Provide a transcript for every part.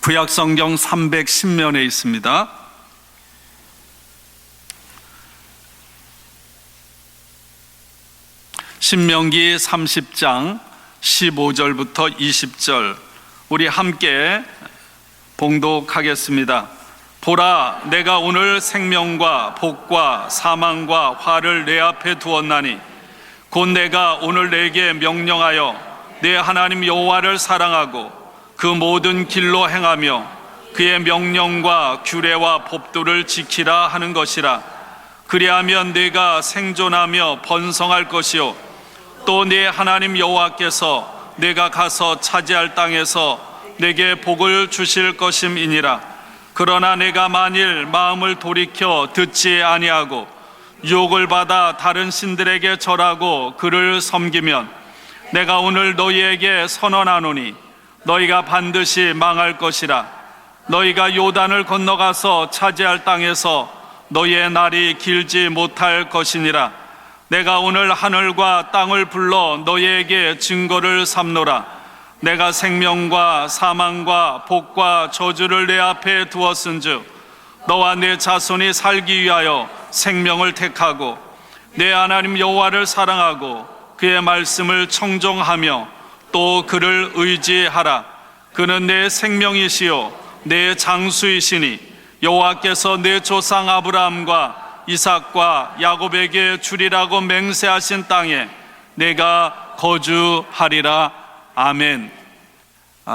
구약성경 310면에 있습니다. 신명기 30장 15절부터 20절 우리 함께 봉독하겠습니다. 보라, 내가 오늘 생명과 복과 사망과 화를 내 앞에 두었나니 곧 내가 오늘 내게 명령하여 내 하나님 여호와를 사랑하고 그 모든 길로 행하며 그의 명령과 규례와 법도를 지키라 하는 것이라. 그리하면 내가 생존하며 번성할 것이요 또 내 하나님 여호와께서 내가 가서 차지할 땅에서 내게 복을 주실 것임이니라. 그러나 내가 만일 마음을 돌이켜 듣지 아니하고 유혹을 받아 다른 신들에게 절하고 그를 섬기면 내가 오늘 너희에게 선언하노니 너희가 반드시 망할 것이라. 너희가 요단을 건너가서 차지할 땅에서 너희의 날이 길지 못할 것이니라. 내가 오늘 하늘과 땅을 불러 너희에게 증거를 삼노라. 내가 생명과 사망과 복과 저주를 내 앞에 두었은즉 너와 내 자손이 살기 위하여 생명을 택하고 내 하나님 여호와를 사랑하고 그의 말씀을 청종하며 또 그를 의지하라. 그는 내 생명이시요 내 장수이시니 여호와께서 내 조상 아브라함과 이삭과 야곱에게 주리라고 맹세하신 땅에 내가 거주하리라. 아멘.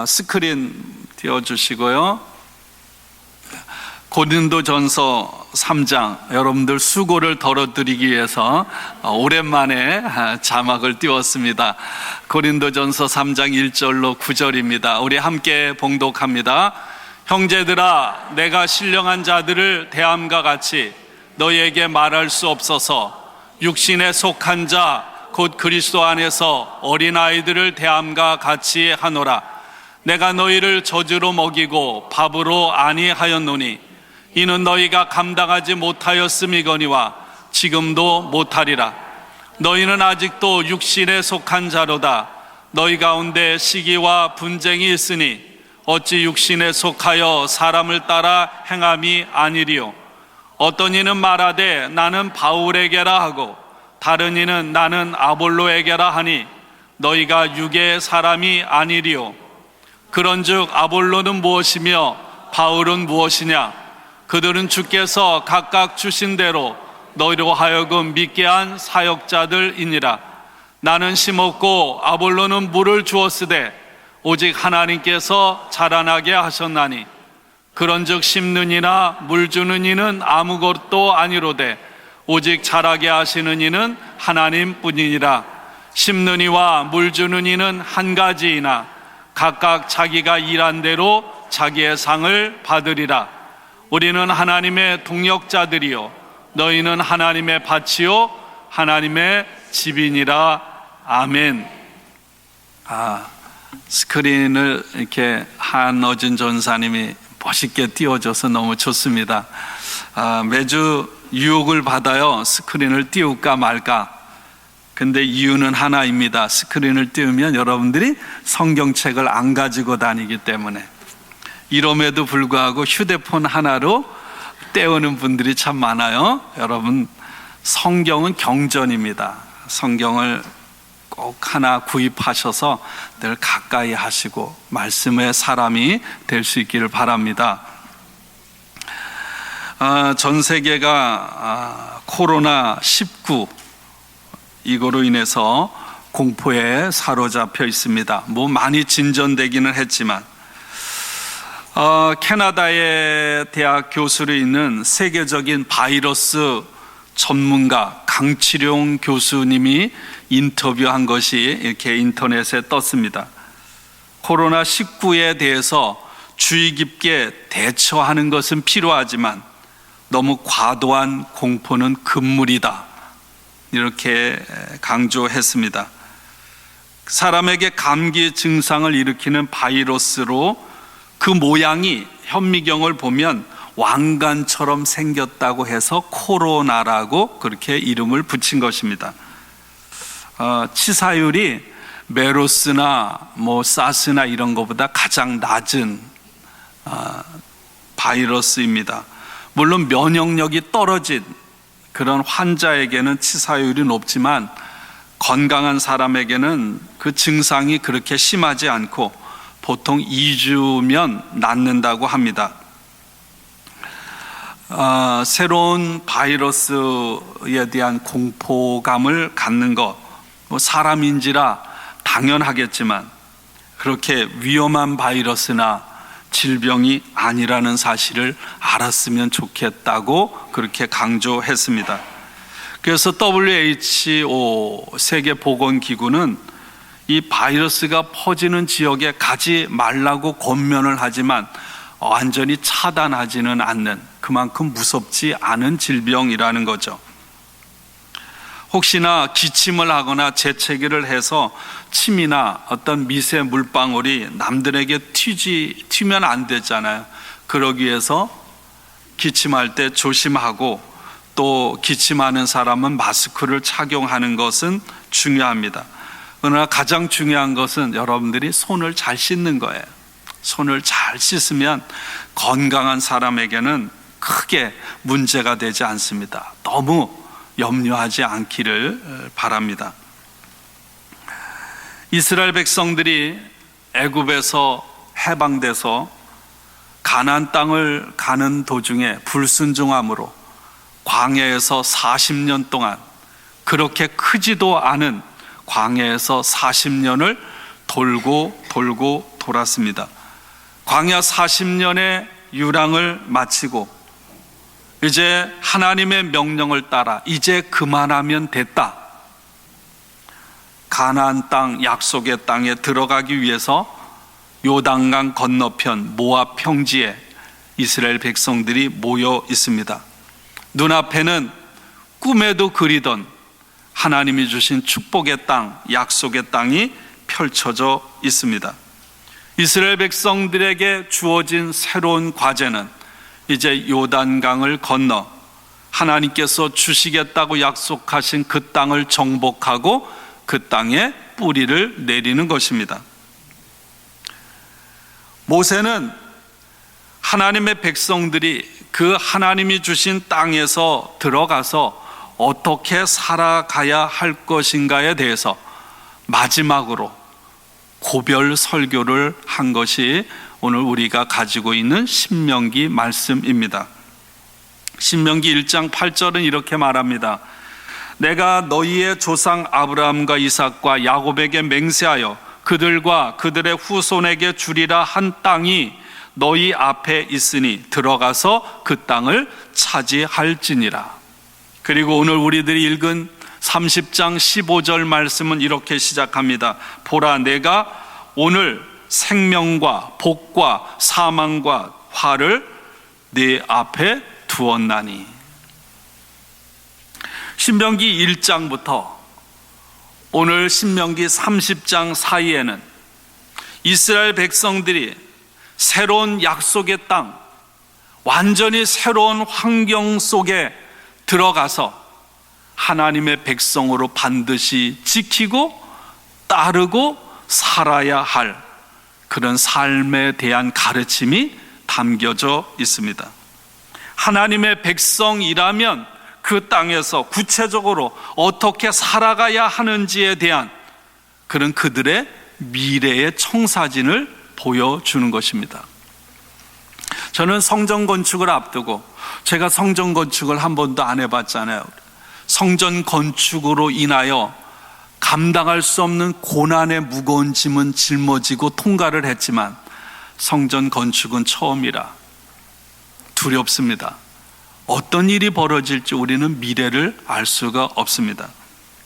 스크린 띄워주시고요. 고린도전서 3장 여러분들 수고를 덜어드리기 위해서 오랜만에 자막을 띄웠습니다. 고린도전서 3장 1절로 9절입니다. 우리 함께 봉독합니다. 형제들아, 내가 신령한 자들을 대함과 같이 너희에게 말할 수 없어서 육신에 속한 자 곧 그리스도 안에서 어린아이들을 대함과 같이 하노라. 내가 너희를 저주로 먹이고 밥으로 아니하였노니 이는 너희가 감당하지 못하였음이거니와 지금도 못하리라. 너희는 아직도 육신에 속한 자로다. 너희 가운데 시기와 분쟁이 있으니 어찌 육신에 속하여 사람을 따라 행함이 아니리요. 어떤 이는 말하되 나는 바울에게라 하고 다른 이는 나는 아볼로에게라 하니 너희가 육의 사람이 아니리요. 그런즉 아볼로는 무엇이며 바울은 무엇이냐? 그들은 주께서 각각 주신 대로 너희로 하여금 믿게 한 사역자들이니라. 나는 심었고 아볼로는 물을 주었으되 오직 하나님께서 자라나게 하셨나니 그런즉 심는 이나 물 주는 이는 아무것도 아니로되 오직 자라게 하시는 이는 하나님뿐이니라. 심는 이와 물 주는 이는 한 가지이나 각각 자기가 일한 대로 자기의 상을 받으리라. 우리는 하나님의 동역자들이요 너희는 하나님의 밭이요 하나님의 집이니라. 아멘. 스크린을 이렇게 한어준 전사님이 멋있게 띄워줘서 너무 좋습니다. 매주 유혹을 받아요. 스크린을 띄울까 말까. 근데 이유는 하나입니다. 스크린을 띄우면 여러분들이 성경책을 안 가지고 다니기 때문에. 이럼에도 불구하고 휴대폰 하나로 때우는 분들이 참 많아요. 여러분, 성경은 경전입니다. 성경을 꼭 하나 구입하셔서 늘 가까이 하시고 말씀의 사람이 될 수 있기를 바랍니다. 전 세계가 코로나19 이거로 인해서 공포에 사로잡혀 있습니다. 많이 진전되기는 했지만 캐나다의 대학 교수로 있는 세계적인 바이러스 전문가 강치룡 교수님이 인터뷰한 것이 이렇게 인터넷에 떴습니다. 코로나19에 대해서 주의 깊게 대처하는 것은 필요하지만 너무 과도한 공포는 금물이다. 이렇게 강조했습니다. 사람에게 감기 증상을 일으키는 바이러스로 그 모양이 현미경을 보면 왕관처럼 생겼다고 해서 코로나라고 그렇게 이름을 붙인 것입니다. 치사율이 메르스나 사스나 이런 것보다 가장 낮은 바이러스입니다. 물론 면역력이 떨어진 그런 환자에게는 치사율이 높지만 건강한 사람에게는 그 증상이 그렇게 심하지 않고 보통 2주면 낫는다고 합니다. 새로운 바이러스에 대한 공포감을 갖는 것, 사람인지라 당연하겠지만 그렇게 위험한 바이러스나 질병이 아니라는 사실을 알았으면 좋겠다고 그렇게 강조했습니다. 그래서 WHO 세계보건기구는 이 바이러스가 퍼지는 지역에 가지 말라고 권면을 하지만 완전히 차단하지는 않는, 그만큼 무섭지 않은 질병이라는 거죠. 혹시나 기침을 하거나 재채기를 해서 침이나 어떤 미세 물방울이 남들에게 튀면 안 되잖아요. 그러기 위해서 기침할 때 조심하고 또 기침하는 사람은 마스크를 착용하는 것은 중요합니다. 그러나 가장 중요한 것은 여러분들이 손을 잘 씻는 거예요. 손을 잘 씻으면 건강한 사람에게는 크게 문제가 되지 않습니다. 너무 염려하지 않기를 바랍니다. 이스라엘 백성들이 애굽에서 해방돼서 가나안 땅을 가는 도중에 불순종함으로 광야에서 40년 동안, 그렇게 크지도 않은 광야에서 40년을 돌고 돌았습니다. 광야 40년의 유랑을 마치고 이제 하나님의 명령을 따라 이제 그만하면 됐다. 가나안 땅, 약속의 땅에 들어가기 위해서 요단강 건너편 모압 평지에 이스라엘 백성들이 모여 있습니다. 눈앞에는 꿈에도 그리던 하나님이 주신 축복의 땅, 약속의 땅이 펼쳐져 있습니다. 이스라엘 백성들에게 주어진 새로운 과제는 이제 요단강을 건너 하나님께서 주시겠다고 약속하신 그 땅을 정복하고 그 땅에 뿌리를 내리는 것입니다. 모세는 하나님의 백성들이 그 하나님이 주신 땅에서 들어가서 어떻게 살아가야 할 것인가에 대해서 마지막으로 고별 설교를 한 것이 오늘 우리가 가지고 있는 신명기 말씀입니다. 신명기 1장 8절은 이렇게 말합니다. 내가 너희의 조상 아브라함과 이삭과 야곱에게 맹세하여 그들과 그들의 후손에게 주리라 한 땅이 너희 앞에 있으니 들어가서 그 땅을 차지할지니라. 그리고 오늘 우리들이 읽은 30장 15절 말씀은 이렇게 시작합니다. 보라, 내가 오늘 생명과 복과 사망과 화를 네 앞에 두었나니. 신명기 1장부터 오늘 신명기 30장 사이에는 이스라엘 백성들이 새로운 약속의 땅, 완전히 새로운 환경 속에 들어가서 하나님의 백성으로 반드시 지키고 따르고 살아야 할 그런 삶에 대한 가르침이 담겨져 있습니다. 하나님의 백성이라면 그 땅에서 구체적으로 어떻게 살아가야 하는지에 대한 그런 그들의 미래의 청사진을 보여주는 것입니다. 저는 성전 건축을 앞두고, 제가 성전 건축을 한 번도 안 해봤잖아요. 성전 건축으로 인하여 감당할 수 없는 고난의 무거운 짐은 짊어지고 통과를 했지만 성전 건축은 처음이라 두렵습니다. 어떤 일이 벌어질지 우리는 미래를 알 수가 없습니다.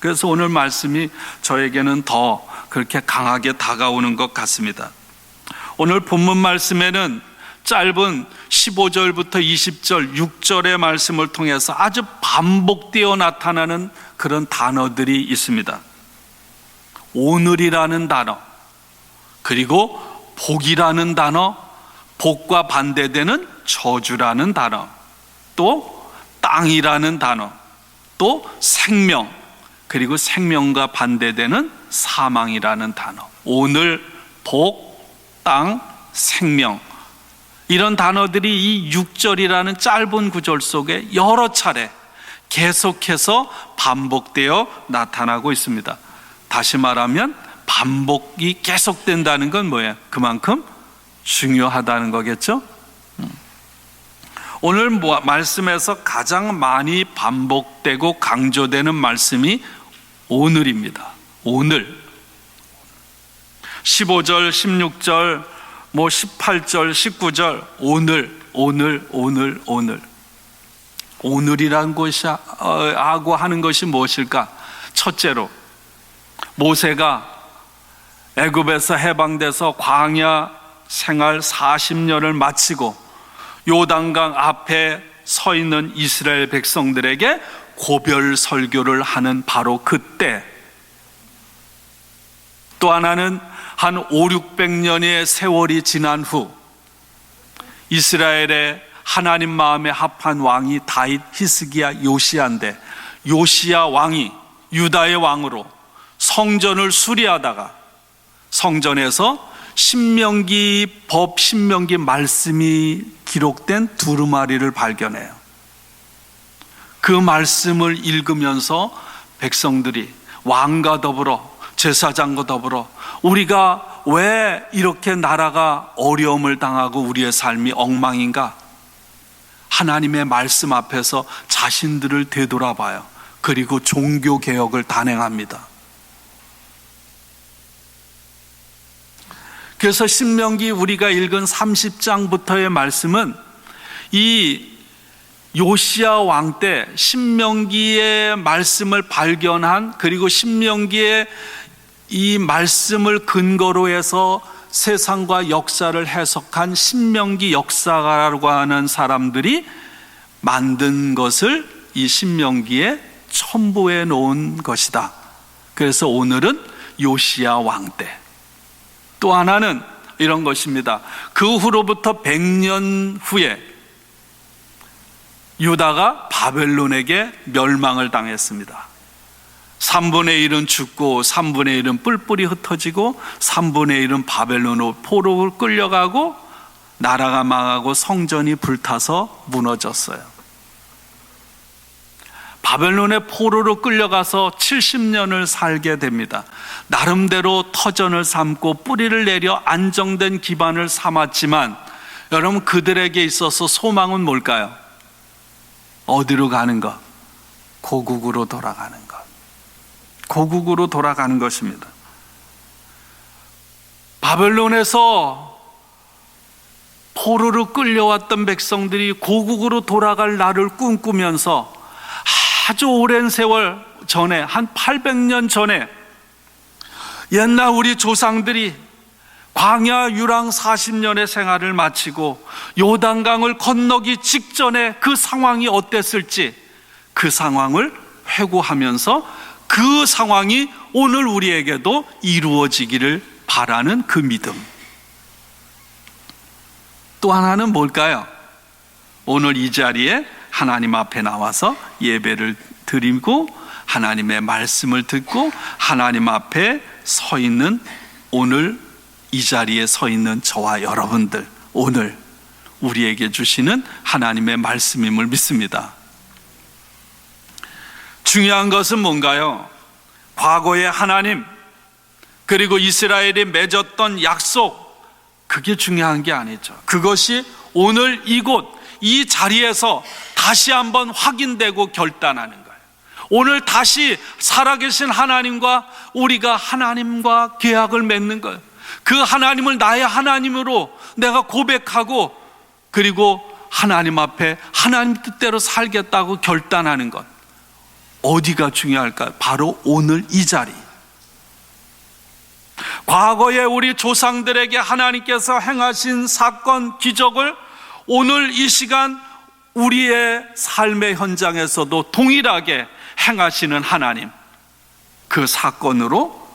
그래서 오늘 말씀이 저에게는 더 그렇게 강하게 다가오는 것 같습니다. 오늘 본문 말씀에는 짧은 15절부터 20절, 6절의 말씀을 통해서 아주 반복되어 나타나는 그런 단어들이 있습니다. 오늘이라는 단어, 그리고 복이라는 단어, 복과 반대되는 저주라는 단어, 또 땅이라는 단어, 또 생명, 그리고 생명과 반대되는 사망이라는 단어. 오늘, 복, 땅, 생명, 이런 단어들이 이 6절이라는 짧은 구절 속에 여러 차례 계속해서 반복되어 나타나고 있습니다. 다시 말하면 반복이 계속된다는 건 뭐예요? 그만큼 중요하다는 거겠죠? 오늘 말씀에서 가장 많이 반복되고 강조되는 말씀이 오늘입니다. 오늘 15절, 16절, 18절, 19절 오늘 오늘이란 것이 하고 하는 것이 무엇일까? 첫째로 모세가 애굽에서 해방돼서 광야 생활 40년을 마치고 요단강 앞에 서 있는 이스라엘 백성들에게 고별 설교를 하는 바로 그때, 또 하나는 한 500~600년의 세월이 지난 후 이스라엘의 하나님 마음에 합한 왕이 다윗, 히스기야, 요시야인데, 요시야 왕이 유다의 왕으로 성전을 수리하다가 성전에서 신명기 법, 신명기 말씀이 기록된 두루마리를 발견해요. 그 말씀을 읽으면서 백성들이 왕과 더불어, 제사장과 더불어, 우리가 왜 이렇게 나라가 어려움을 당하고 우리의 삶이 엉망인가? 하나님의 말씀 앞에서 자신들을 되돌아봐요. 그리고 종교개혁을 단행합니다. 그래서 신명기 우리가 읽은 30장부터의 말씀은 이 요시야 왕 때 신명기의 말씀을 발견한, 그리고 신명기의 이 말씀을 근거로 해서 세상과 역사를 해석한 신명기 역사가라고 하는 사람들이 만든 것을 이 신명기에 첨부해 놓은 것이다. 그래서 오늘은 요시야 왕 때. 또 하나는 이런 것입니다. 그 후로부터 100년 후에 유다가 바벨론에게 멸망을 당했습니다. 3분의 1은 죽고 3분의 1은 뿔뿔이 흩어지고 3분의 1은 바벨론으로 포로를 끌려가고 나라가 망하고 성전이 불타서 무너졌어요. 바벨론의 포로로 끌려가서 70년을 살게 됩니다. 나름대로 터전을 삼고 뿌리를 내려 안정된 기반을 삼았지만, 여러분, 그들에게 있어서 소망은 뭘까요? 어디로 가는 것? 고국으로 돌아가는 것. 고국으로 돌아가는 것입니다. 바벨론에서 포로로 끌려왔던 백성들이 고국으로 돌아갈 날을 꿈꾸면서 아주 오랜 세월 전에, 한 800년 전에 옛날 우리 조상들이 광야 유랑 40년의 생활을 마치고 요단강을 건너기 직전에 그 상황이 어땠을지, 그 상황을 회고하면서 그 상황이 오늘 우리에게도 이루어지기를 바라는 그 믿음. 또 하나는 뭘까요? 오늘 이 자리에 하나님 앞에 나와서 예배를 드리고 하나님의 말씀을 듣고 하나님 앞에 서 있는, 오늘 이 자리에 서 있는 저와 여러분들, 오늘 우리에게 주시는 하나님의 말씀임을 믿습니다. 중요한 것은 뭔가요? 과거의 하나님, 그리고 이스라엘이 맺었던 약속, 그게 중요한 게 아니죠. 그것이 오늘 이곳 이 자리에서 다시 한번 확인되고 결단하는 거예요. 오늘 다시 살아계신 하나님과 우리가 하나님과 계약을 맺는 거예요. 그 하나님을 나의 하나님으로 내가 고백하고, 그리고 하나님 앞에 하나님 뜻대로 살겠다고 결단하는 것. 어디가 중요할까요? 바로 오늘 이 자리. 과거에 우리 조상들에게 하나님께서 행하신 사건, 기적을 오늘 이 시간 우리의 삶의 현장에서도 동일하게 행하시는 하나님, 그 사건으로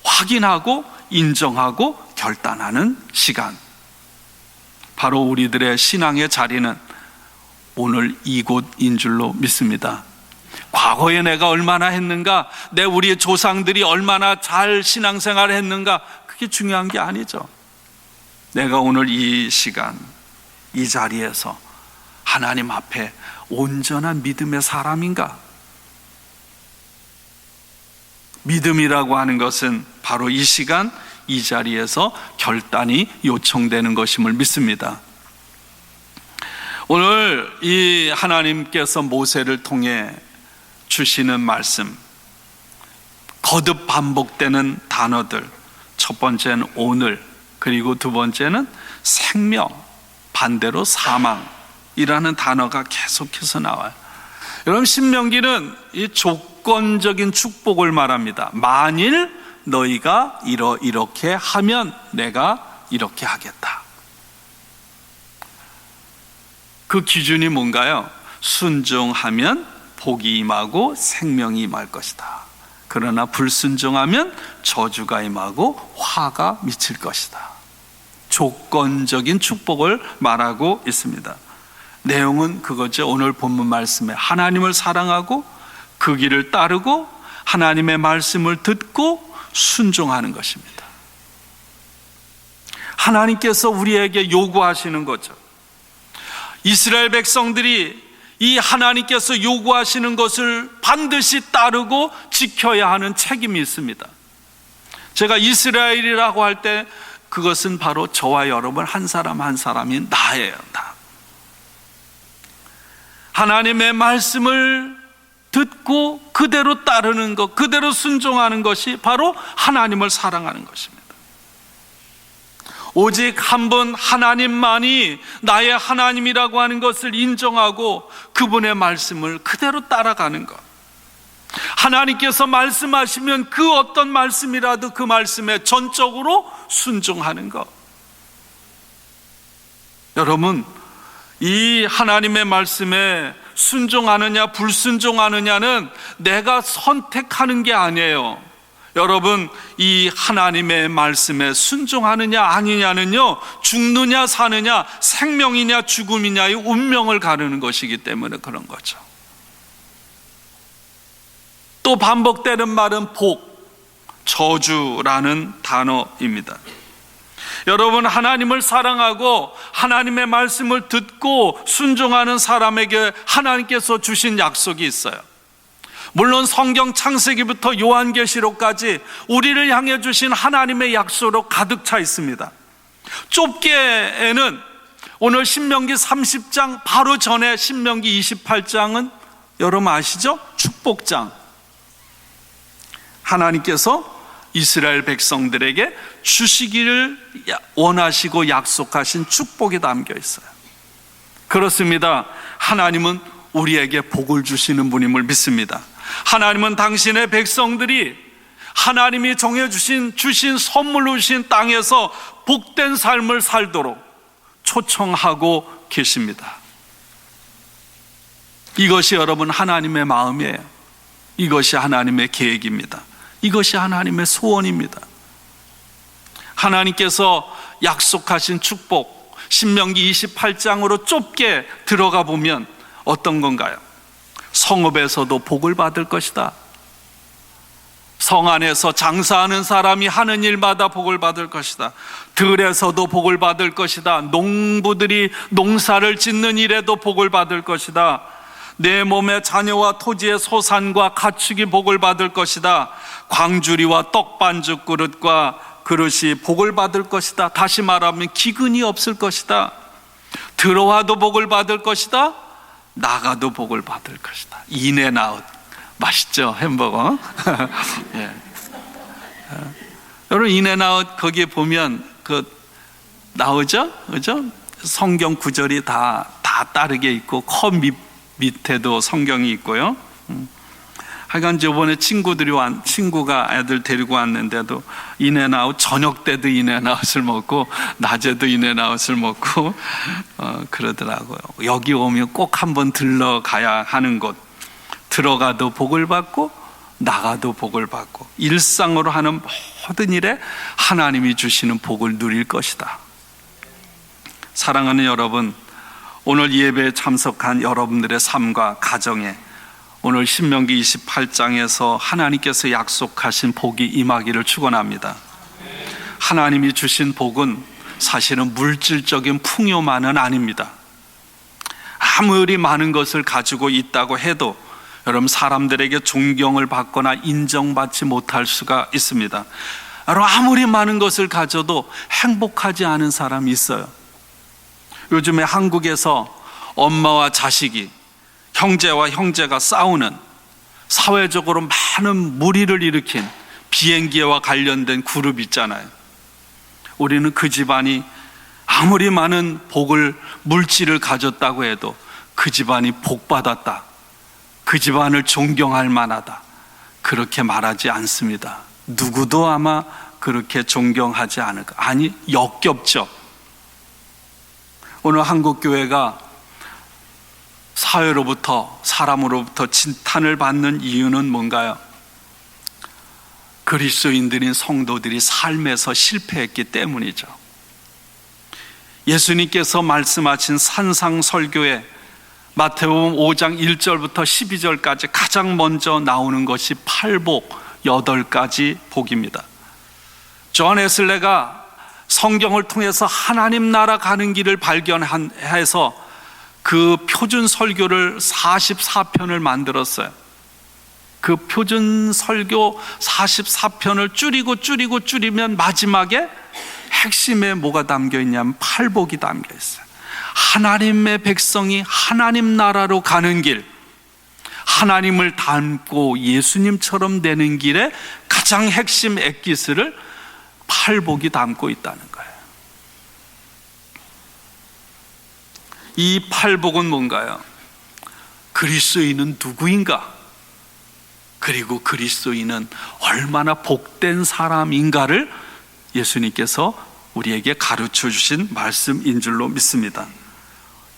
확인하고 인정하고 결단하는 시간, 바로 우리들의 신앙의 자리는 오늘 이곳인 줄로 믿습니다. 과거에 내가 얼마나 했는가, 우리 조상들이 얼마나 잘 신앙생활을 했는가, 그게 중요한 게 아니죠. 내가 오늘 이 시간 이 자리에서 하나님 앞에 온전한 믿음의 사람인가? 믿음이라고 하는 것은 바로 이 시간 이 자리에서 결단이 요청되는 것임을 믿습니다. 오늘 이 하나님께서 모세를 통해 주시는 말씀, 거듭 반복되는 단어들, 첫 번째는 오늘, 그리고 두 번째는 생명, 반대로 사망이라는 단어가 계속해서 나와요. 여러분, 신명기는 이 조건적인 축복을 말합니다. 만일 너희가 이렇게 하면 내가 이렇게 하겠다. 그 기준이 뭔가요? 순종하면 복이 임하고 생명이 임할 것이다. 그러나 불순종하면 저주가 임하고 화가 미칠 것이다. 조건적인 축복을 말하고 있습니다. 내용은 그거죠. 오늘 본문 말씀에 하나님을 사랑하고 그 길을 따르고 하나님의 말씀을 듣고 순종하는 것입니다. 하나님께서 우리에게 요구하시는 거죠. 이스라엘 백성들이 이 하나님께서 요구하시는 것을 반드시 따르고 지켜야 하는 책임이 있습니다. 제가 이스라엘이라고 할 때 그것은 바로 저와 여러분 한 사람 한 사람인 나예요. 나. 하나님의 말씀을 듣고 그대로 따르는 것, 그대로 순종하는 것이 바로 하나님을 사랑하는 것입니다. 오직 한 분 하나님만이 나의 하나님이라고 하는 것을 인정하고 그분의 말씀을 그대로 따라가는 것. 하나님께서 말씀하시면 그 어떤 말씀이라도 그 말씀에 전적으로 순종하는 것. 여러분, 이 하나님의 말씀에 순종하느냐 불순종하느냐는 내가 선택하는 게 아니에요. 여러분, 이 하나님의 말씀에 순종하느냐 아니냐는요, 죽느냐 사느냐, 생명이냐 죽음이냐의 운명을 가르는 것이기 때문에 그런 거죠. 또 반복되는 말은 복, 저주라는 단어입니다. 여러분, 하나님을 사랑하고 하나님의 말씀을 듣고 순종하는 사람에게 하나님께서 주신 약속이 있어요. 물론 성경 창세기부터 요한계시록까지 우리를 향해 주신 하나님의 약속으로 가득 차 있습니다. 좁게에는 오늘 신명기 30장 바로 전에 신명기 28장은 여러분 아시죠? 축복장. 하나님께서 이스라엘 백성들에게 주시기를 원하시고 약속하신 축복이 담겨 있어요. 그렇습니다. 하나님은 우리에게 복을 주시는 분임을 믿습니다. 하나님은 당신의 백성들이 하나님이 정해주신 주신 선물로 주신 땅에서 복된 삶을 살도록 초청하고 계십니다. 이것이 여러분 하나님의 마음이에요. 이것이 하나님의 계획입니다. 이것이 하나님의 소원입니다. 하나님께서 약속하신 축복, 신명기 28장으로 좁게 들어가 보면 어떤 건가요? 성읍에서도 복을 받을 것이다. 성 안에서 장사하는 사람이 하는 일마다 복을 받을 것이다. 들에서도 복을 받을 것이다. 농부들이 농사를 짓는 일에도 복을 받을 것이다. 내 몸의 자녀와 토지의 소산과 가축이 복을 받을 것이다. 광주리와 떡반죽 그릇과 그릇이 복을 받을 것이다. 다시 말하면 기근이 없을 것이다. 들어와도 복을 받을 것이다. 나가도 복을 받을 것이다. 인앤아웃 맛있죠? 햄버거. 예. 여러분, 인앤아웃 거기에 보면 그 나오죠? 그죠? 성경 구절이 다 따르게 있고 컵 밑에도 성경이 있고요. 하여간 저번에 친구가 애들 데리고 왔는데도 인앤아웃 저녁 때도 인앤아웃을 먹고 낮에도 인앤아웃을 먹고 그러더라고요. 여기 오면 꼭 한번 들러가야 하는 곳. 들어가도 복을 받고 나가도 복을 받고 일상으로 하는 모든 일에 하나님이 주시는 복을 누릴 것이다. 사랑하는 여러분, 오늘 예배에 참석한 여러분들의 삶과 가정에 오늘 신명기 28장에서 하나님께서 약속하신 복이 임하기를 축원합니다. 하나님이 주신 복은 사실은 물질적인 풍요만은 아닙니다. 아무리 많은 것을 가지고 있다고 해도 여러분, 사람들에게 존경을 받거나 인정받지 못할 수가 있습니다. 아무리 많은 것을 가져도 행복하지 않은 사람이 있어요. 요즘에 한국에서 엄마와 자식이, 형제와 형제가 싸우는, 사회적으로 많은 물의를 일으킨 비행기와 관련된 그룹 있잖아요. 우리는 그 집안이 아무리 많은 물질을 가졌다고 해도 그 집안이 복받았다, 그 집안을 존경할 만하다, 그렇게 말하지 않습니다. 누구도 아마 그렇게 존경하지 않을까. 아니, 역겹죠. 오늘 한국교회가 사회로부터, 사람으로부터 진탄을 받는 이유는 뭔가요? 그리스도인들인 성도들이 삶에서 실패했기 때문이죠. 예수님께서 말씀하신 산상설교에 마태복음 5장 1절부터 12절까지 가장 먼저 나오는 것이 팔복 8가지 복입니다. 존 웨슬레가 성경을 통해서 하나님 나라 가는 길을 발견해서 그 표준 설교를 44편을 만들었어요. 그 표준 설교 44편을 줄이면 마지막에 핵심에 뭐가 담겨 있냐면 팔복이 담겨 있어요. 하나님의 백성이 하나님 나라로 가는 길, 하나님을 닮고 예수님처럼 되는 길에 가장 핵심 엑기스를 팔복이 담고 있다는 거예요. 이 팔복은 뭔가요? 그리스도인은 누구인가? 그리고 그리스도인은 얼마나 복된 사람인가를 예수님께서 우리에게 가르쳐 주신 말씀인 줄로 믿습니다.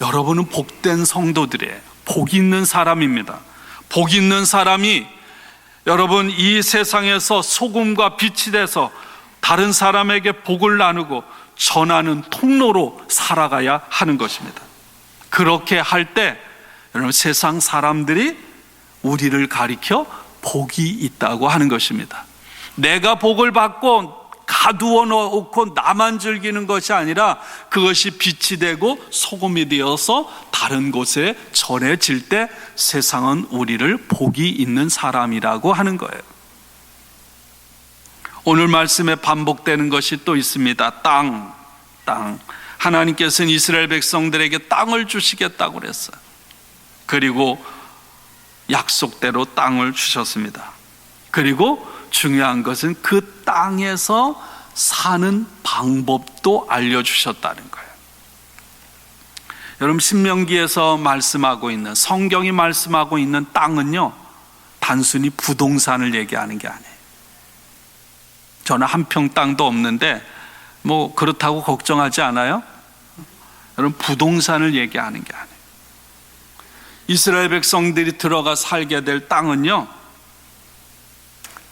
여러분은 복된 성도들이에요. 복 있는 사람입니다. 복 있는 사람이 여러분 이 세상에서 소금과 빛이 돼서 다른 사람에게 복을 나누고 전하는 통로로 살아가야 하는 것입니다. 그렇게 할 때 여러분 세상 사람들이 우리를 가리켜 복이 있다고 하는 것입니다. 내가 복을 받고 가두어 놓고 나만 즐기는 것이 아니라 그것이 빛이 되고 소금이 되어서 다른 곳에 전해질 때 세상은 우리를 복이 있는 사람이라고 하는 거예요. 오늘 말씀에 반복되는 것이 또 있습니다. 땅. 하나님께서는 이스라엘 백성들에게 땅을 주시겠다고 그랬어요. 그리고 약속대로 땅을 주셨습니다. 그리고 중요한 것은 그 땅에서 사는 방법도 알려주셨다는 거예요. 여러분, 신명기에서 말씀하고 있는, 성경이 말씀하고 있는 땅은요, 단순히 부동산을 얘기하는 게 아니에요. 저는 한 평 땅도 없는데 뭐 그렇다고 걱정하지 않아요? 여러분, 부동산을 얘기하는 게 아니에요. 이스라엘 백성들이 들어가 살게 될 땅은요,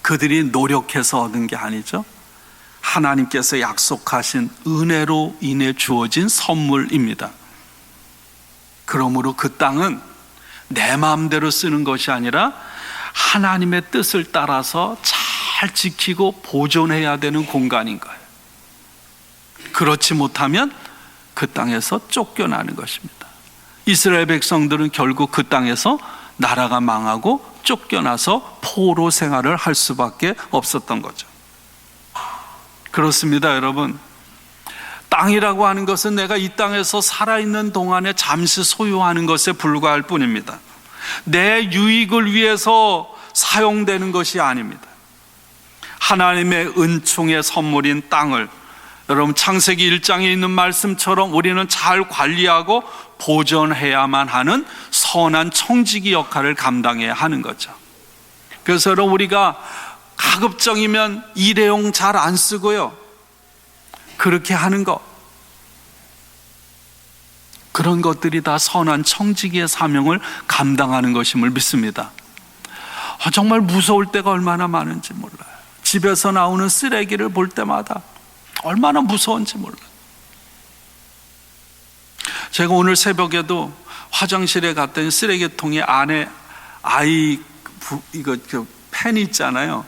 그들이 노력해서 얻은 게 아니죠. 하나님께서 약속하신 은혜로 인해 주어진 선물입니다. 그러므로 그 땅은 내 마음대로 쓰는 것이 아니라 하나님의 뜻을 따라서 잘 지키고 보존해야 되는 공간인 거예요. 그렇지 못하면 그 땅에서 쫓겨나는 것입니다. 이스라엘 백성들은 결국 그 땅에서 나라가 망하고 쫓겨나서 포로 생활을 할 수밖에 없었던 거죠. 그렇습니다, 여러분. 땅이라고 하는 것은 내가 이 땅에서 살아있는 동안에 잠시 소유하는 것에 불과할 뿐입니다. 내 유익을 위해서 사용되는 것이 아닙니다. 하나님의 은총의 선물인 땅을 여러분 창세기 1장에 있는 말씀처럼 우리는 잘 관리하고 보존해야만 하는 선한 청지기 역할을 감당해야 하는 거죠. 그래서 여러분 우리가 가급적이면 일회용 잘 안 쓰고요, 그렇게 하는 것, 그런 것들이 다 선한 청지기의 사명을 감당하는 것임을 믿습니다. 정말 무서울 때가 얼마나 많은지 몰라요. 집에서 나오는 쓰레기를 볼 때마다 얼마나 무서운지 몰라요. 제가 오늘 새벽에도 화장실에 갔더니 쓰레기통에 안에 펜 있잖아요.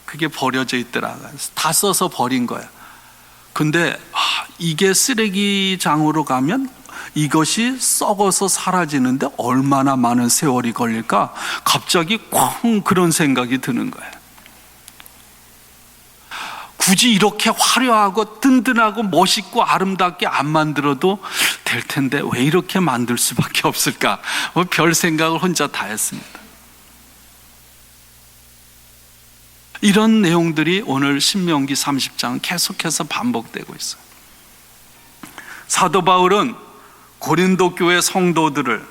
그게 버려져 있더라고요. 다 써서 버린 거야. 근데 이게 쓰레기장으로 가면 이것이 썩어서 사라지는데 얼마나 많은 세월이 걸릴까? 갑자기 쾅 그런 생각이 드는 거예요. 굳이 이렇게 화려하고 든든하고 멋있고 아름답게 안 만들어도 될 텐데 왜 이렇게 만들 수밖에 없을까? 별 생각을 혼자 다 했습니다. 이런 내용들이 오늘 신명기 30장은 계속해서 반복되고 있어요. 사도 바울은 고린도 교회 성도들을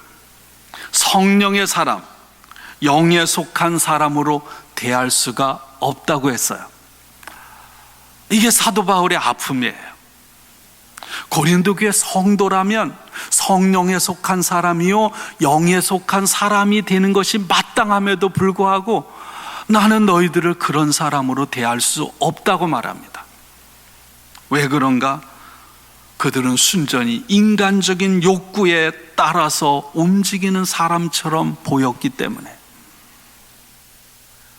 성령의 사람, 영에 속한 사람으로 대할 수가 없다고 했어요. 이게 사도 바울의 아픔이에요. 고린도 교회 성도라면 성령에 속한 사람이요 영에 속한 사람이 되는 것이 마땅함에도 불구하고 나는 너희들을 그런 사람으로 대할 수 없다고 말합니다. 왜 그런가? 그들은 순전히 인간적인 욕구에 따라서 움직이는 사람처럼 보였기 때문에.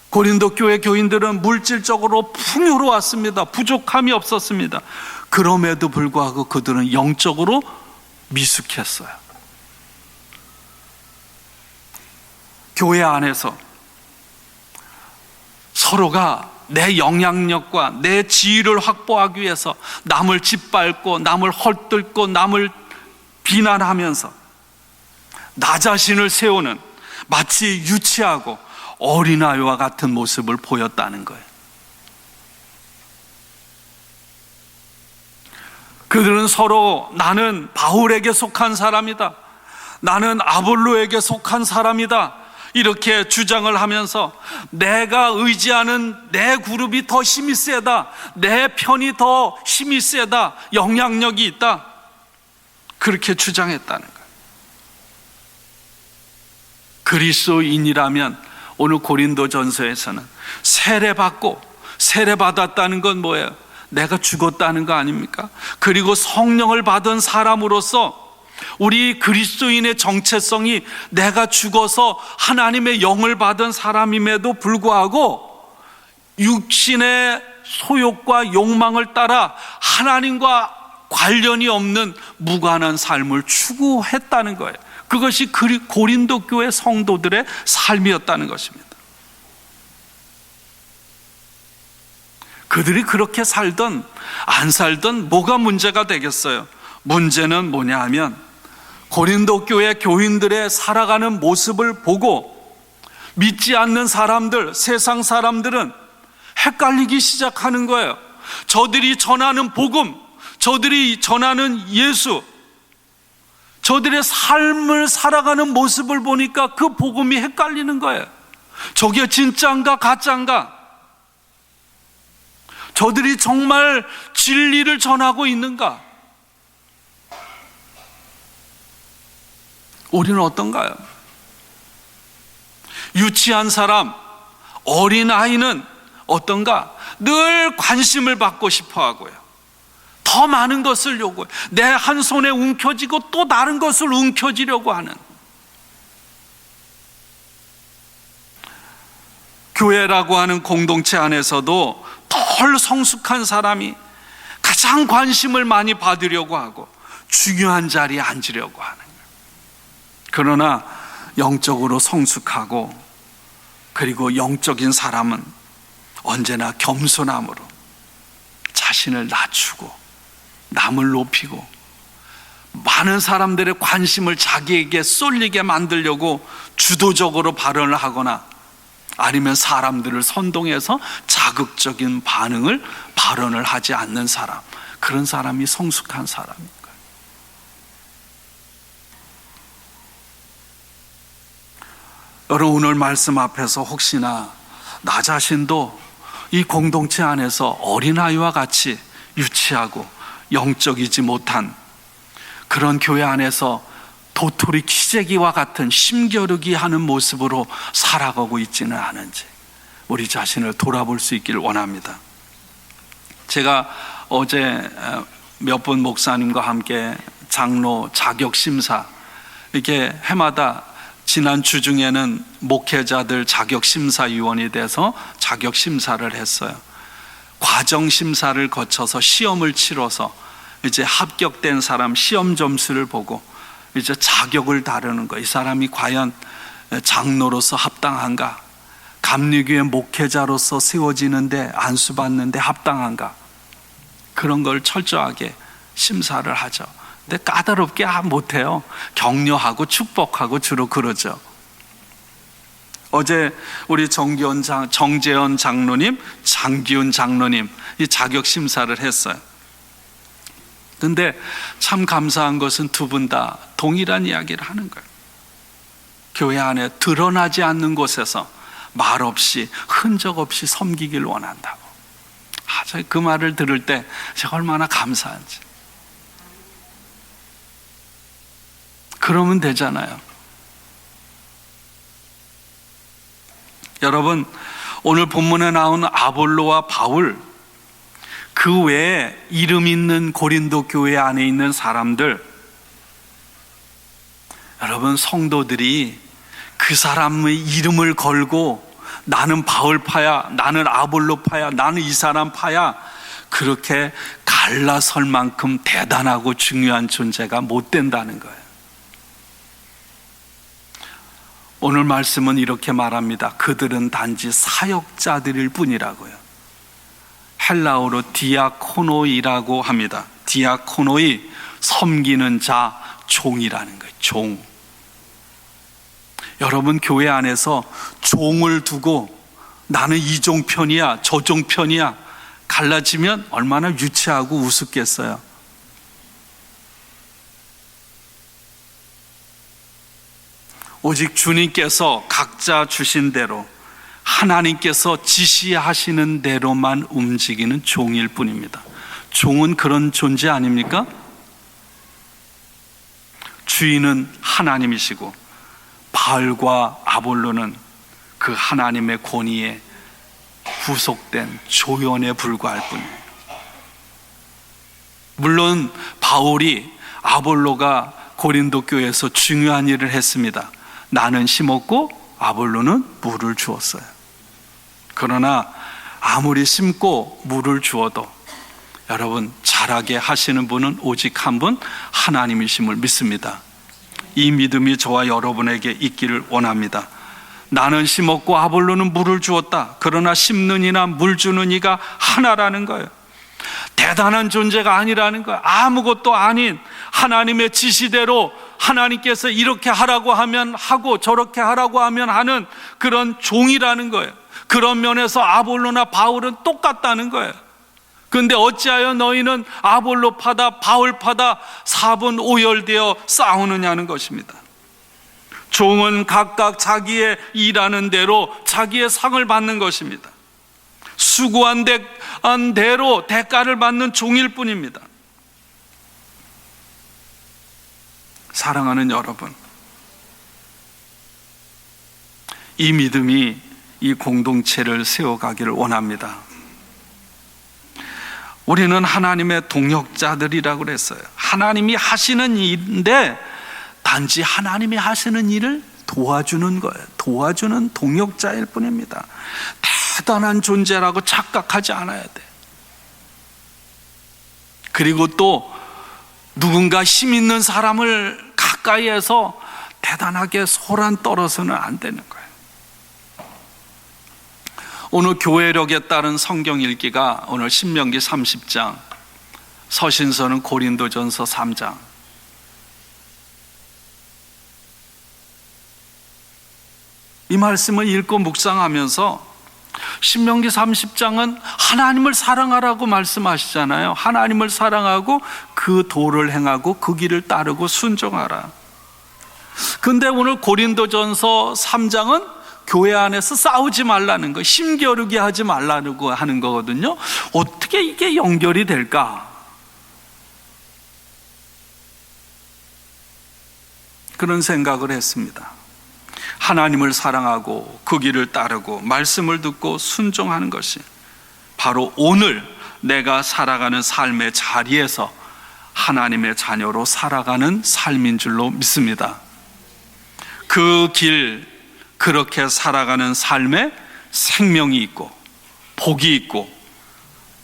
고린도 교회 교인들은 물질적으로 풍요로웠습니다. 부족함이 없었습니다. 그럼에도 불구하고 그들은 영적으로 미숙했어요. 교회 안에서 서로가 내 영향력과 내 지위를 확보하기 위해서 남을 짓밟고 남을 헐뜯고 남을 비난하면서 나 자신을 세우는 마치 유치하고 어린아이와 같은 모습을 보였다는 거예요. 그들은 서로 나는 바울에게 속한 사람이다, 나는 아볼로에게 속한 사람이다 이렇게 주장을 하면서 내가 의지하는 내 그룹이 더 힘이 세다, 내 편이 더 힘이 세다, 영향력이 있다 그렇게 주장했다는 거예요. 그리스도인이라면 오늘 고린도전서에서는 세례받았다는 건 뭐예요? 내가 죽었다는 거 아닙니까? 그리고 성령을 받은 사람으로서 우리 그리스도인의 정체성이 내가 죽어서 하나님의 영을 받은 사람임에도 불구하고 육신의 소욕과 욕망을 따라 하나님과 관련이 없는 무관한 삶을 추구했다는 거예요. 그것이 고린도 교회 성도들의 삶이었다는 것입니다. 그들이 그렇게 살든 안 살든 뭐가 문제가 되겠어요? 문제는 뭐냐 하면 고린도 교회 교인들의 살아가는 모습을 보고 믿지 않는 사람들, 세상 사람들은 헷갈리기 시작하는 거예요. 저들이 전하는 복음, 저들이 전하는 예수, 저들의 삶을 살아가는 모습을 보니까 그 복음이 헷갈리는 거예요. 저게 진짜인가 가짜인가? 저들이 정말 진리를 전하고 있는가? 우리는 어떤가요? 유치한 사람, 어린아이는 어떤가? 늘 관심을 받고 싶어 하고요. 더 많은 것을 요구해. 내 한 손에 움켜쥐고 또 다른 것을 움켜쥐려고 하는. 교회라고 하는 공동체 안에서도 덜 성숙한 사람이 가장 관심을 많이 받으려고 하고 중요한 자리에 앉으려고 하는 거예요. 그러나 영적으로 성숙하고 그리고 영적인 사람은 언제나 겸손함으로 자신을 낮추고 남을 높이고 많은 사람들의 관심을 자기에게 쏠리게 만들려고 주도적으로 발언을 하거나 아니면 사람들을 선동해서 자극적인 발언을 하지 않는 사람, 그런 사람이 성숙한 사람인 거예요. 여러분, 오늘 말씀 앞에서 혹시나 나 자신도 이 공동체 안에서 어린아이와 같이 유치하고 영적이지 못한 그런 교회 안에서 도토리 키재기와 같은 힘겨루기 하는 모습으로 살아가고 있지는 않은지 우리 자신을 돌아볼 수 있기를 원합니다. 제가 어제 몇 분 목사님과 함께 장로 자격심사, 이렇게 해마다 지난 주 중에는 목회자들 자격심사위원이 돼서 자격심사를 했어요. 과정 심사를 거쳐서 시험을 치러서 이제 합격된 사람 시험 점수를 보고 이제 자격을 다루는 거. 이 사람이 과연 장로로서 합당한가? 감리교회 목회자로서 세워지는데 안수받는데 합당한가? 그런 걸 철저하게 심사를 하죠. 근데 까다롭게 못해요. 격려하고 축복하고 주로 그러죠. 어제 우리 정재현 장로님, 장기훈 장로님 이 자격 심사를 했어요. 근데 참 감사한 것은 두 분 다 동일한 이야기를 하는 거예요. 교회 안에 드러나지 않는 곳에서 말 없이 흔적 없이 섬기길 원한다고. 제가 그 말을 들을 때 제가 얼마나 감사한지. 그러면 되잖아요. 여러분, 오늘 본문에 나오는 아볼로와 바울, 그 외에 이름 있는 고린도 교회 안에 있는 사람들, 여러분 성도들이 그 사람의 이름을 걸고 나는 바울파야, 나는 아볼로파야, 나는 이 사람 파야, 그렇게 갈라설 만큼 대단하고 중요한 존재가 못 된다는 거예요. 오늘 말씀은 이렇게 말합니다. 그들은 단지 사역자들일 뿐이라고요. 헬라어로 디아코노이라고 합니다. 디아코노이, 섬기는 자, 종이라는 거예요. 종. 여러분 교회 안에서 종을 두고 나는 이 종 편이야, 저 종 편이야 갈라지면 얼마나 유치하고 우습겠어요. 오직 주님께서 각자 주신 대로 하나님께서 지시하시는 대로만 움직이는 종일 뿐입니다. 종은 그런 존재 아닙니까? 주인은 하나님이시고 바울과 아볼로는 그 하나님의 권위에 후속된 조연에 불과할 뿐이에요. 물론 바울이 아볼로가 고린도 교회에서 중요한 일을 했습니다. 나는 심었고 아볼로는 물을 주었어요. 그러나 아무리 심고 물을 주어도 여러분 자라게 하시는 분은 오직 한 분 하나님이심을 믿습니다. 이 믿음이 저와 여러분에게 있기를 원합니다. 나는 심었고 아볼로는 물을 주었다. 그러나 심는 이나 물 주는 이가 하나라는 거예요. 대단한 존재가 아니라는 거예요. 아무것도 아닌 하나님의 지시대로 하나님께서 이렇게 하라고 하면 하고 저렇게 하라고 하면 하는 그런 종이라는 거예요. 그런 면에서 아볼로나 바울은 똑같다는 거예요. 그런데 어찌하여 너희는 아볼로파다 바울파다 사분오열되어 싸우느냐는 것입니다. 종은 각각 자기의 일하는 대로 자기의 상을 받는 것입니다. 수고한 대로 대가를 받는 종일 뿐입니다. 사랑하는 여러분, 이 믿음이 이 공동체를 세워가기를 원합니다. 우리는 하나님의 동역자들이라고 그랬어요. 하나님이 하시는 일인데 단지 하나님이 하시는 일을 도와주는 거예요. 도와주는 동역자일 뿐입니다. 대단한 존재라고 착각하지 않아야 돼. 그리고 또 누군가 힘 있는 사람을 가까이에서 대단하게 소란 떨어서는 안 되는 거예요. 오늘 교회력에 따른 성경 읽기가 오늘 신명기 30장, 서신서는 고린도전서 3장. 이 말씀을 읽고 묵상하면서 신명기 30장은 하나님을 사랑하라고 말씀하시잖아요. 하나님을 사랑하고 그 도를 행하고 그 길을 따르고 순종하라. 근데 오늘 고린도전서 3장은 교회 안에서 싸우지 말라는 거, 힘겨루게 하지 말라고 하는 거거든요. 어떻게 이게 연결이 될까? 그런 생각을 했습니다. 하나님을 사랑하고 그 길을 따르고 말씀을 듣고 순종하는 것이 바로 오늘 내가 살아가는 삶의 자리에서 하나님의 자녀로 살아가는 삶인 줄로 믿습니다. 그 길, 그렇게 살아가는 삶에 생명이 있고 복이 있고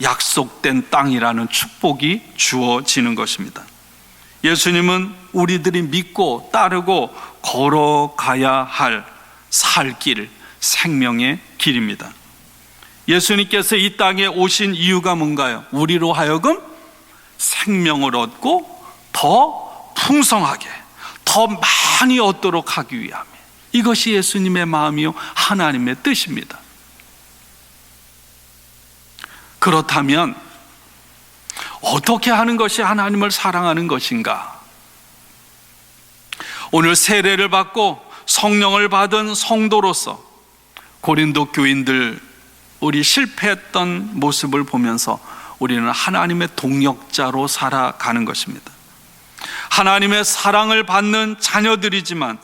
약속된 땅이라는 축복이 주어지는 것입니다. 예수님은 우리들이 믿고 따르고 걸어가야 할 살 길, 생명의 길입니다. 예수님께서 이 땅에 오신 이유가 뭔가요? 우리로 하여금 생명을 얻고 더 풍성하게, 더 많이 얻도록 하기 위함이에요. 이것이 예수님의 마음이요 하나님의 뜻입니다. 그렇다면 어떻게 하는 것이 하나님을 사랑하는 것인가? 오늘 세례를 받고 성령을 받은 성도로서 고린도 교인들, 우리 실패했던 모습을 보면서 우리는 하나님의 동역자로 살아가는 것입니다. 하나님의 사랑을 받는 자녀들이지만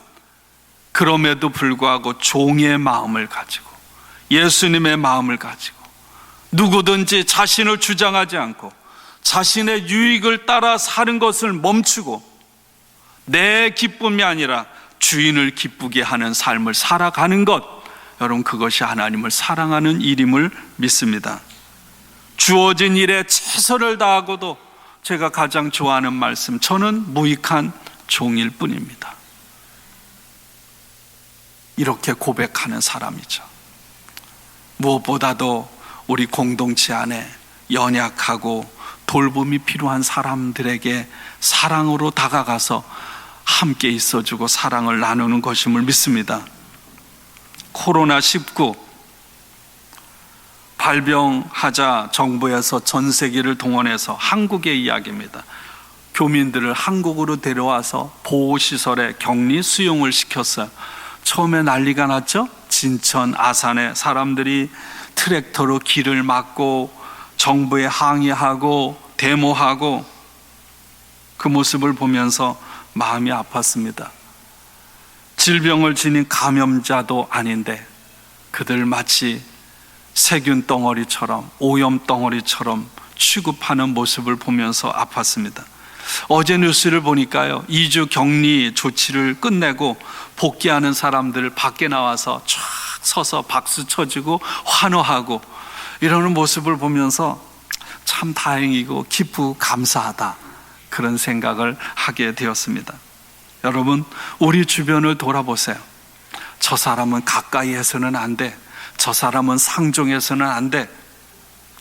그럼에도 불구하고 종의 마음을 가지고, 예수님의 마음을 가지고 누구든지 자신을 주장하지 않고 자신의 유익을 따라 사는 것을 멈추고 내 기쁨이 아니라 주인을 기쁘게 하는 삶을 살아가는 것, 여러분 그것이 하나님을 사랑하는 일임을 믿습니다. 주어진 일에 최선을 다하고도 제가 가장 좋아하는 말씀, 저는 무익한 종일 뿐입니다. 이렇게 고백하는 사람이죠. 무엇보다도 우리 공동체 안에 연약하고 돌봄이 필요한 사람들에게 사랑으로 다가가서 함께 있어주고 사랑을 나누는 것임을 믿습니다. 코로나19 발병하자 정부에서 전 세계를 동원해서 한국의 이야기입니다. 교민들을 한국으로 데려와서 보호시설에 격리 수용을 시켰어요. 처음에 난리가 났죠. 진천, 아산에 사람들이 트랙터로 길을 막고 정부에 항의하고 데모하고, 그 모습을 보면서 마음이 아팠습니다. 질병을 지닌 감염자도 아닌데 그들 마치 세균 덩어리처럼, 오염 덩어리처럼 취급하는 모습을 보면서 아팠습니다. 어제 뉴스를 보니까요, 2주 격리 조치를 끝내고 복귀하는 사람들 밖에 나와서 쫙 서서 박수 쳐주고 환호하고 이러는 모습을 보면서 참 다행이고 기쁘고 감사하다, 그런 생각을 하게 되었습니다. 여러분, 우리 주변을 돌아보세요. 저 사람은 가까이 해서는 안 돼, 저 사람은 상종해서는 안 돼,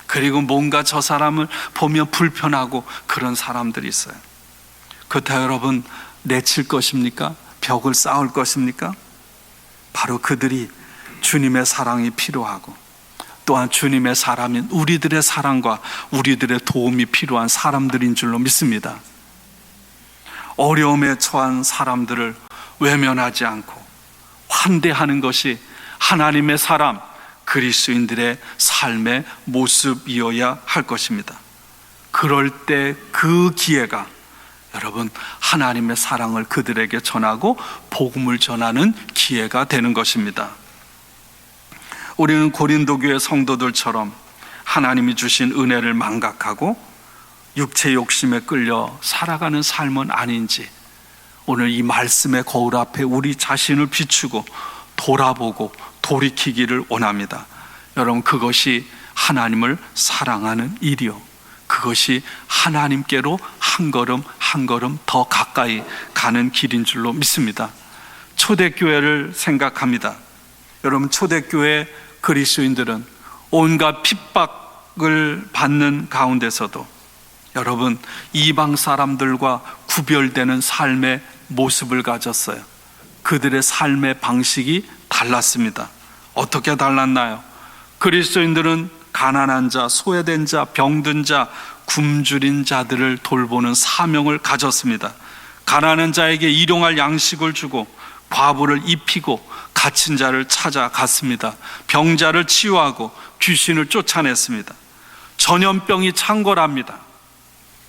그리고 뭔가 저 사람을 보면 불편하고 그런 사람들이 있어요. 그렇다 여러분, 내칠 것입니까? 벽을 쌓을 것입니까? 바로 그들이 주님의 사랑이 필요하고 또한 주님의 사람인 우리들의 사랑과 우리들의 도움이 필요한 사람들인 줄로 믿습니다. 어려움에 처한 사람들을 외면하지 않고 환대하는 것이 하나님의 사람, 그리스도인들의 삶의 모습이어야 할 것입니다. 그럴 때 그 기회가 여러분 하나님의 사랑을 그들에게 전하고 복음을 전하는 기회가 되는 것입니다. 우리는 고린도 교회 성도들처럼 하나님이 주신 은혜를 망각하고 육체 욕심에 끌려 살아가는 삶은 아닌지, 오늘 이 말씀의 거울 앞에 우리 자신을 비추고 돌아보고 돌이키기를 원합니다. 여러분, 그것이 하나님을 사랑하는 일이요, 그것이 하나님께로 한 걸음 한 걸음 더 가까이 가는 길인 줄로 믿습니다. 초대교회를 생각합니다. 여러분, 초대교회 그리스도인들은 온갖 핍박을 받는 가운데서도 여러분 이방 사람들과 구별되는 삶의 모습을 가졌어요. 그들의 삶의 방식이 달랐습니다. 어떻게 달랐나요? 그리스도인들은 가난한 자, 소외된 자, 병든 자, 굶주린 자들을 돌보는 사명을 가졌습니다. 가난한 자에게 일용할 양식을 주고 과부를 입히고 갇힌 자를 찾아갔습니다. 병자를 치유하고 귀신을 쫓아냈습니다. 전염병이 창궐합니다.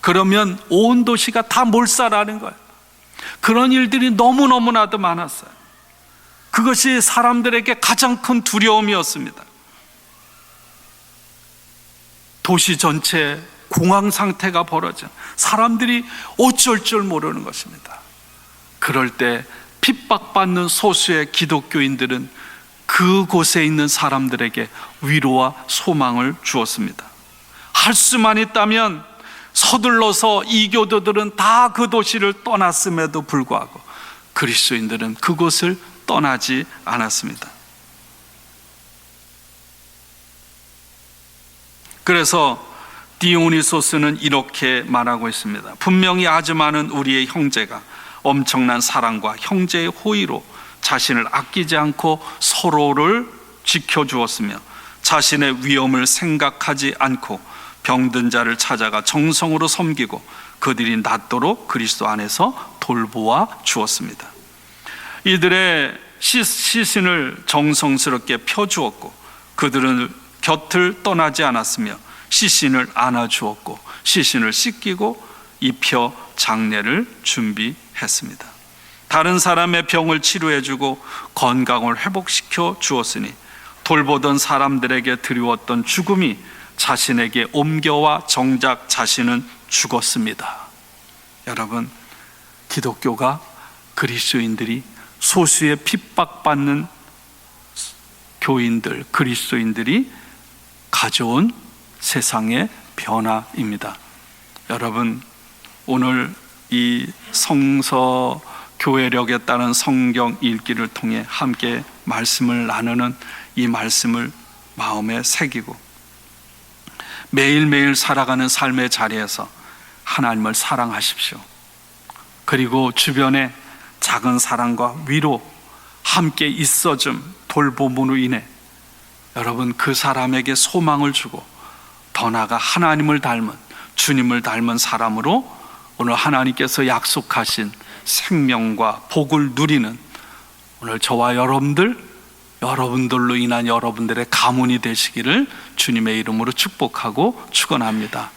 그러면 온 도시가 다 몰살하는 거예요. 그런 일들이 너무너무나도 많았어요. 그것이 사람들에게 가장 큰 두려움이었습니다. 도시 전체 공황 상태가 벌어져 사람들이 어쩔 줄 모르는 것입니다. 그럴 때 핍박받는 소수의 기독교인들은 그곳에 있는 사람들에게 위로와 소망을 주었습니다. 할 수만 있다면 서둘러서 이교도들은 다 그 도시를 떠났음에도 불구하고 그리스도인들은 그곳을 떠나지 않았습니다. 그래서 디오니소스는 이렇게 말하고 있습니다. 분명히 아주 많은 우리의 형제가 엄청난 사랑과 형제의 호의로 자신을 아끼지 않고 서로를 지켜주었으며 자신의 위험을 생각하지 않고 병든 자를 찾아가 정성으로 섬기고 그들이 낫도록 그리스도 안에서 돌보아 주었습니다. 이들의 시신을 정성스럽게 펴주었고 그들은 곁을 떠나지 않았으며 시신을 안아주었고 시신을 씻기고 입혀 장례를 준비했습니다. 다른 사람의 병을 치료해주고 건강을 회복시켜 주었으니 돌보던 사람들에게 드리웠던 죽음이 자신에게 옮겨와 정작 자신은 죽었습니다. 여러분, 기독교가 그리스도인들이 소수의 핍박받는 교인들, 그리스도인들이 가져온 세상의 변화입니다. 여러분, 오늘 이 성서 교회력에 따른 성경 읽기를 통해 함께 말씀을 나누는 이 말씀을 마음에 새기고 매일매일 살아가는 삶의 자리에서 하나님을 사랑하십시오. 그리고 주변에 작은 사랑과 위로 함께 있어줌, 돌봄으로 인해 여러분 그 사람에게 소망을 주고 더 나아가 하나님을 닮은, 주님을 닮은 사람으로 오늘 하나님께서 약속하신 생명과 복을 누리는 오늘 저와 여러분들로 인한 여러분들의 가문이 되시기를 주님의 이름으로 축복하고 축원합니다.